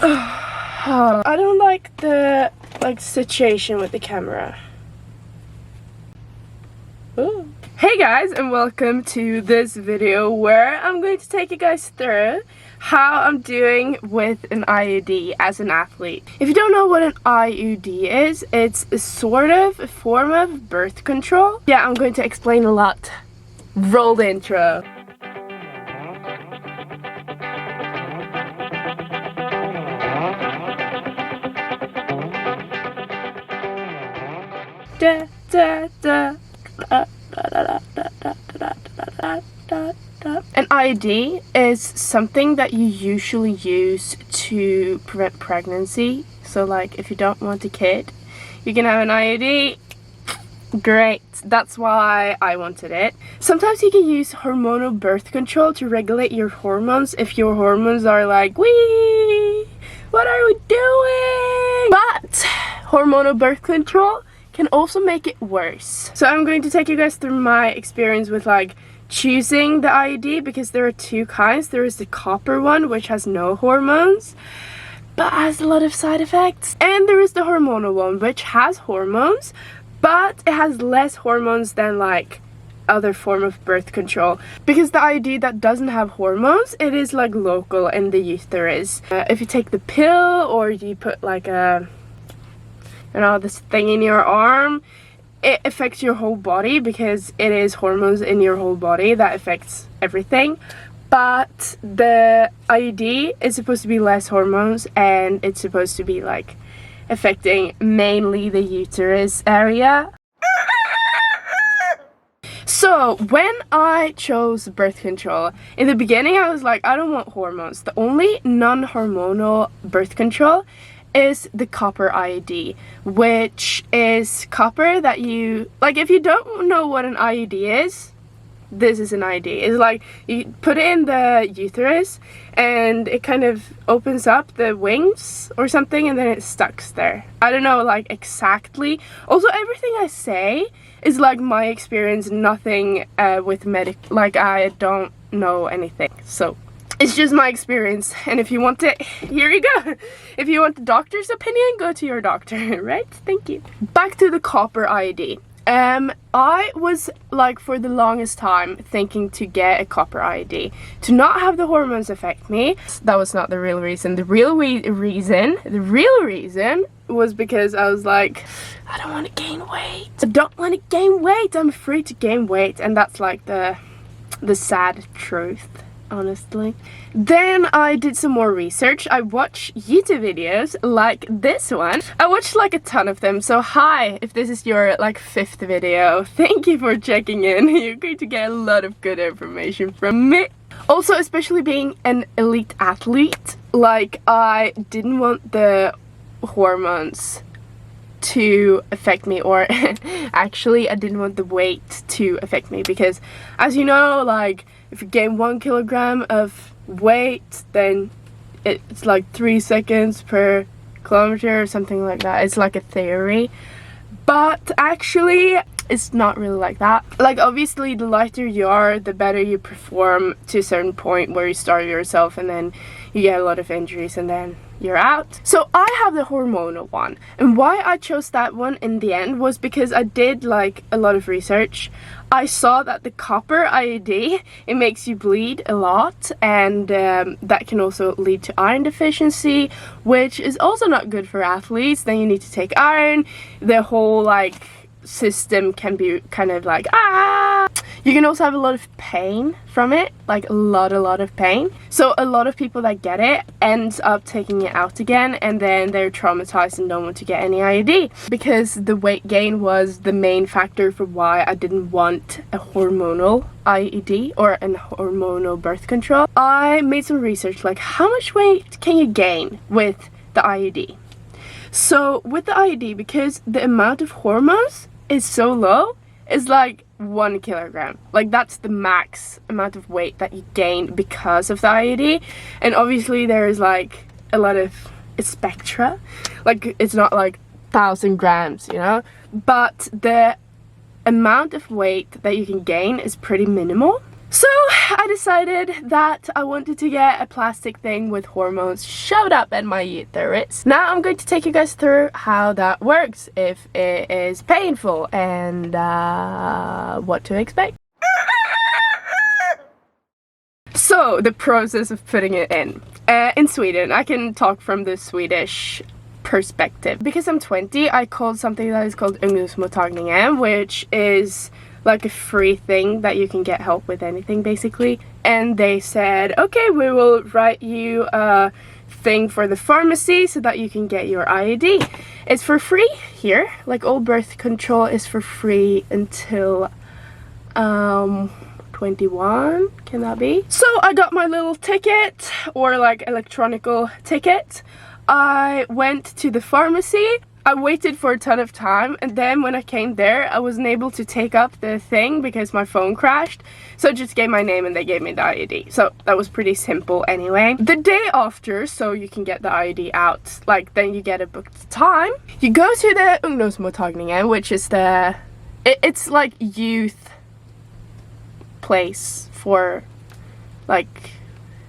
I don't like the situation with the camera. Ooh. Hey guys, and welcome to this video where I'm going to take you guys through how I'm doing with an IUD as an athlete. If you don't know what an IUD is, it's a sort of a form of birth control. Yeah, I'm going to explain a lot. Roll the intro. Da, da, da. An IUD is something that you usually use to prevent pregnancy. So like if you don't want a kid, you can have an IUD. Great, that's why I wanted it. Sometimes you can use hormonal birth control to regulate your hormones if your hormones are like, wee, what are we doing? But hormonal birth control can also make it worse. So I'm going to take you guys through my experience with like choosing the IUD, because there are two kinds. There is the copper one, which has no hormones but has a lot of side effects, and there is the hormonal one, which has hormones but it has less hormones than like other form of birth control. Because the IUD that doesn't have hormones, it is like local in the uterus. If you take the pill or you put like a this thing in your arm, it affects your whole body because it is hormones in your whole body that affects everything. But the IUD is supposed to be less hormones, and it's supposed to be like affecting mainly the uterus area. So when I chose birth control, in the beginning I was like, I don't want hormones. The only non-hormonal birth control is the copper IUD, which is copper that you, like if you don't know what an IUD is, this is an IUD. It's like you put it in the uterus and it kind of opens up the wings or something, and then it stucks there. I don't know like exactly. Also, everything I say is like my experience, nothing with like I don't know anything. So it's just my experience, and if you want it, here you go. If you want the doctor's opinion, go to your doctor, right? Thank you. Back to the copper IUD. I was like for the longest time thinking to get a copper IUD to not have the hormones affect me. That was not the real reason. The real reason was because I was like, I don't want to gain weight. I don't want to gain weight. I'm afraid to gain weight, and that's like the sad truth, honestly. Then I did some more research. I watched YouTube videos like this one. I watched like a ton of them. So hi, if this is your like 5th video, thank you for checking in. You're going to get a lot of good information from me. Also, especially being an elite athlete, like I didn't want the hormones to affect me, or actually I didn't want the weight to affect me, because as you know, like if you gain 1 kilogram of weight, then it's like 3 seconds per kilometer or something like that. It's like a theory, but actually it's not really like that. Like obviously the lighter you are, the better you perform to a certain point where you starve yourself and then you get a lot of injuries and then you're out. So I have the hormonal one, and why I chose that one in the end was because I did like a lot of research. I saw that the copper IUD, it makes you bleed a lot, and that can also lead to iron deficiency, which is also not good for athletes. Then you need to take iron. The whole like system can be kind of like you can also have a lot of pain from it, like a lot of pain. So a lot of people that get it ends up taking it out again, and then they're traumatized and don't want to get any IUD, because the weight gain was the main factor for why I didn't want a hormonal IUD or an hormonal birth control. I made some research like how much weight can you gain with the IUD. So with the IUD, because the amount of hormones is so low, it's like 1 kilogram. Like that's the max amount of weight that you gain because of the IUD. And obviously there is like a lot of spectra, like it's not like 1,000 grams, you know, but the amount of weight that you can gain is pretty minimal. So I decided that I wanted to get a plastic thing with hormones shoved up in my uterus. Now I'm going to take you guys through how that works, if it is painful, and what to expect. So the process of putting it in Sweden, I can talk from the Swedish perspective. Because I'm 20, I called something that is called ungdomsmottagningen, which is like a free thing that you can get help with anything basically. And they said, okay, we will write you a thing for the pharmacy so that you can get your IUD. It's for free here, like all birth control is for free until 21, can that be? So I got my little ticket, or like electronical ticket. I went to the pharmacy. I waited for a ton of time, and then when I came there I wasn't able to take up the thing because my phone crashed, so I just gave my name and they gave me the IUD. So that was pretty simple anyway. The day after, so you can get the IUD out, like then you get a booked time, you go to the ungdomsmottagningen, which is the it's like youth place for like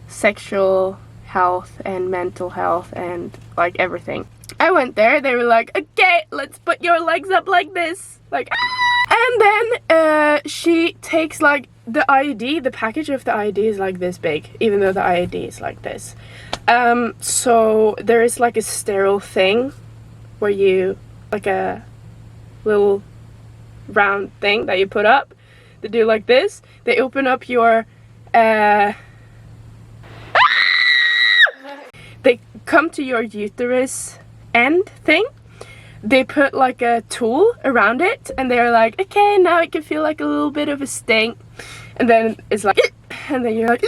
sexual health and mental health and like everything. I went there, they were like, okay, let's put your legs up like this, like, and then she takes like the IUD, the package of the IUD is like this big, even though the IUD is like this. So there is like a sterile thing where you, like a little round thing that you put up, they do like this, they open up your, they come to your uterus end thing, they put like a tool around it, and they're like, okay, now it can feel like a little bit of a sting, and then it's like, and then you're like,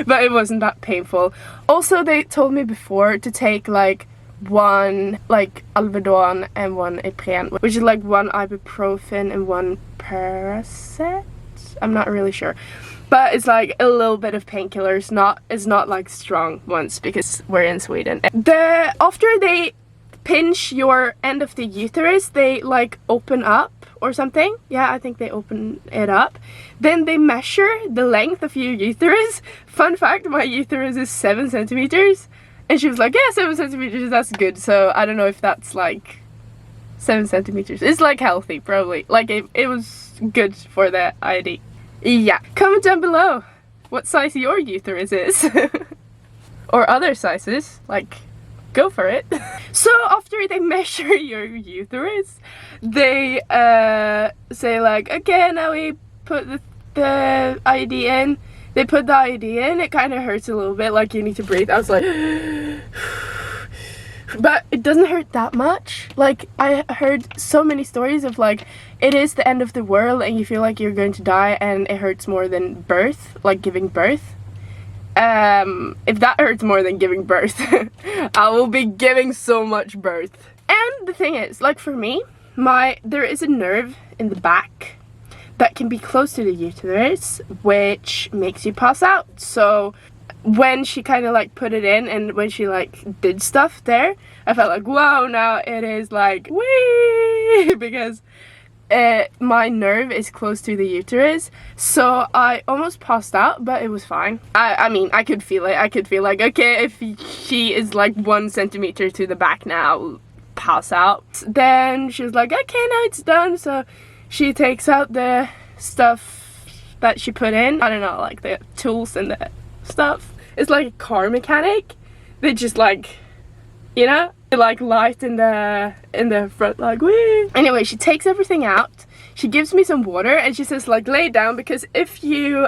but it wasn't that painful. Also, they told me before to take like one like Alvedon and one Ipren, which is like one ibuprofen and one Paracet. I'm not really sure, but it's like a little bit of painkillers. It's not like strong ones because we're in Sweden. After they pinch your end of the uterus, they like open up or something. Yeah, I think they open it up. Then they measure the length of your uterus. Fun fact, my uterus is 7 centimeters. And she was like, yeah, 7 centimeters, that's good. So I don't know if that's like 7 centimeters. It's like healthy, probably. Like it was good for the IUD. Yeah, comment down below what size your uterus is. Or other sizes, like, go for it. So after they measure your uterus, they say like, okay, now we put the IUD in. They put the IUD in, it kind of hurts a little bit, like you need to breathe. I was like, but it doesn't hurt that much. Like, I heard so many stories of like, it is the end of the world and you feel like you're going to die and it hurts more than birth, like giving birth. If that hurts more than giving birth, I will be giving so much birth. And the thing is, like for me, there is a nerve in the back that can be close to the uterus, which makes you pass out. So when she kind of like put it in and when she like did stuff there, I felt like, whoa, now it is like, wee, because my nerve is close to the uterus. So I almost passed out, but it was fine. I mean, I could feel it. I could feel like, okay, if she is like 1 centimeter to the back now, pass out. Then she was like, okay, now it's done. So she takes out the stuff that she put in. I don't know, like the tools and the stuff. It's like a car mechanic. They just like, you know, like light in the front, like wee. Anyway, she takes everything out. She gives me some water and she says like, lay down, because if you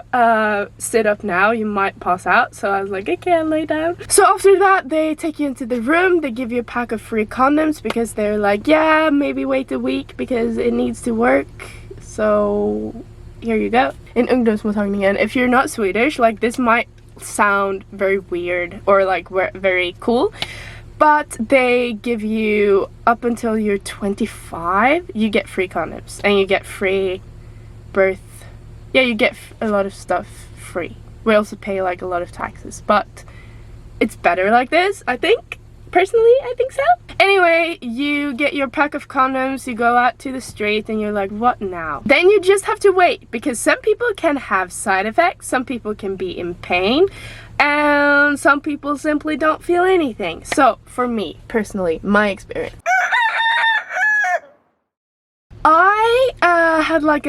sit up now you might pass out. So I was like, okay, I'll lay down. So after that they take you into the room. They give you a pack of free condoms because they're like, yeah, maybe wait a week because it needs to work. So here you go. In ungdomsmottagningen, if you're not Swedish, like this might sound very weird or like very cool, but they give you up until you're 25, you get free condoms and you get free birth. Yeah, you get a lot of stuff free. We also pay like a lot of taxes, but it's better like this, I think. Personally, I think so. Anyway, you get your pack of condoms, you go out to the street and you're like, what now? Then you just have to wait, because some people can have side effects, some people can be in pain, and some people simply don't feel anything. So for me, personally, my experience, I had like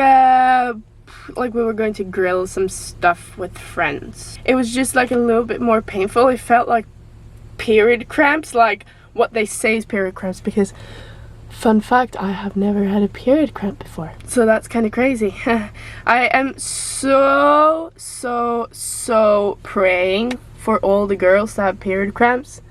we were going to grill some stuff with friends. It was just like a little bit more painful. It felt like period cramps, like what they say is period cramps, because fun fact, I have never had a period cramp before. So that's kind of crazy. I am so praying for all the girls that have period cramps,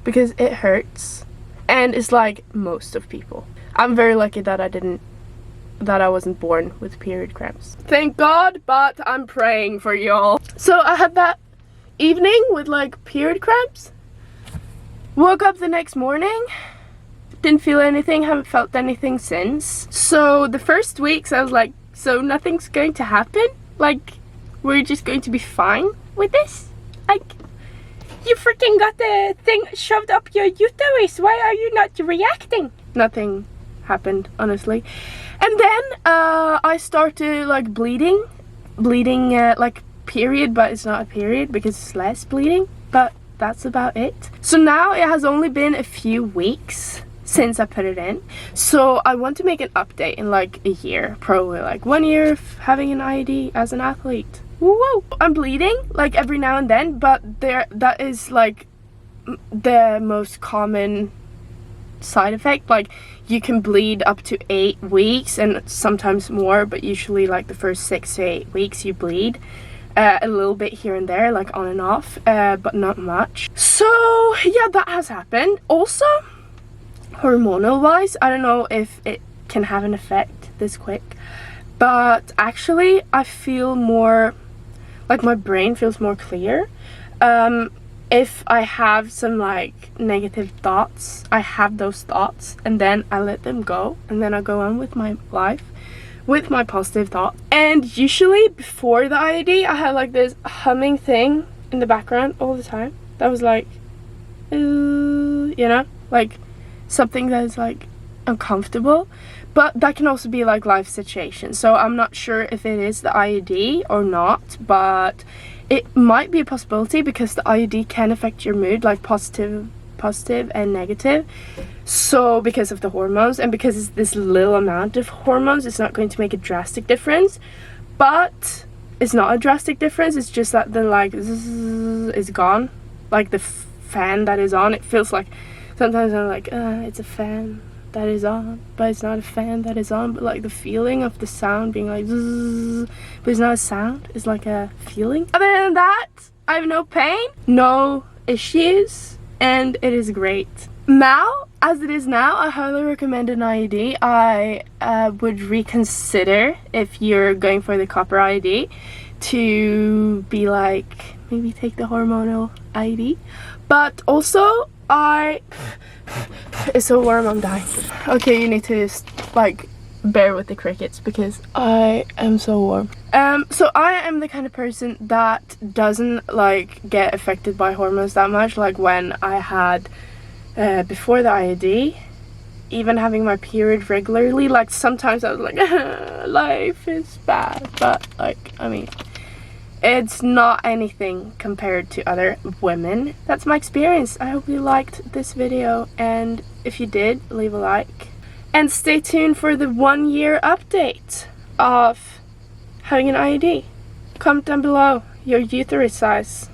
because it hurts. And it's like most of people. I'm very lucky that I wasn't born with period cramps. Thank God, but I'm praying for y'all. So I had that evening with like period cramps. Woke up the next morning, didn't feel anything, haven't felt anything since. So the first weeks I was like, so nothing's going to happen? Like, we're just going to be fine with this? Like, you freaking got the thing shoved up your uterus, why are you not reacting? Nothing happened, honestly. And then I started like bleeding like period, but it's not a period because it's less bleeding, but that's about it. So now it has only been a few weeks since I put it in, so I want to make an update in like a year, probably like 1 year of having an IUD as an athlete. Woo! I'm bleeding like every now and then, but that is like the most common side effect. Like, you can bleed up to 8 weeks and sometimes more, but usually like the first 6 to 8 weeks you bleed. A little bit here and there, like on and off, but not much. So yeah, that has happened. Also, hormonal wise, I don't know if it can have an effect this quick, but actually I feel more like my brain feels more clear. If I have some like negative thoughts, I have those thoughts and then I let them go, and then I go on with my life with my positive thoughts. And usually before the IUD, I had like this humming thing in the background all the time that was like, you know, like something that is like uncomfortable, but that can also be like life situation. So I'm not sure if it is the IUD or not, but it might be a possibility, because the IUD can affect your mood, like positive and negative. So because of the hormones, and because it's this little amount of hormones, it's not going to make a drastic difference. But it's not a drastic difference, it's just that the like is gone, like the fan that is on. It feels like sometimes I'm like, it's a fan that is on, but it's not a fan that is on. But like the feeling of the sound being like zzz, but it's not a sound, it's like a feeling. Other than that, I have no pain, no issues, and it is great. Now, as it is now, I highly recommend an IUD. I would reconsider, if you're going for the copper IUD, to be like, maybe take the hormonal IUD. But also, it's so warm, I'm dying. Okay, you need to just like bear with the crickets because I am so warm. So I am the kind of person that doesn't like get affected by hormones that much. Like when I had before the IUD, even having my period regularly, like sometimes I was like life is bad, but like, I mean, it's not anything compared to other women. That's my experience. I hope you liked this video, and if you did, leave a like. And stay tuned for the 1 year update of having an IUD. Comment down below your uterus size,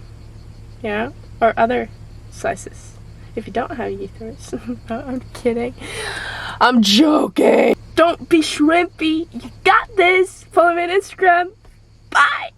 you know, or other sizes. If you don't have a uterus. No, I'm kidding. I'm joking. Don't be shrimpy. You got this. Follow me on Instagram. Bye.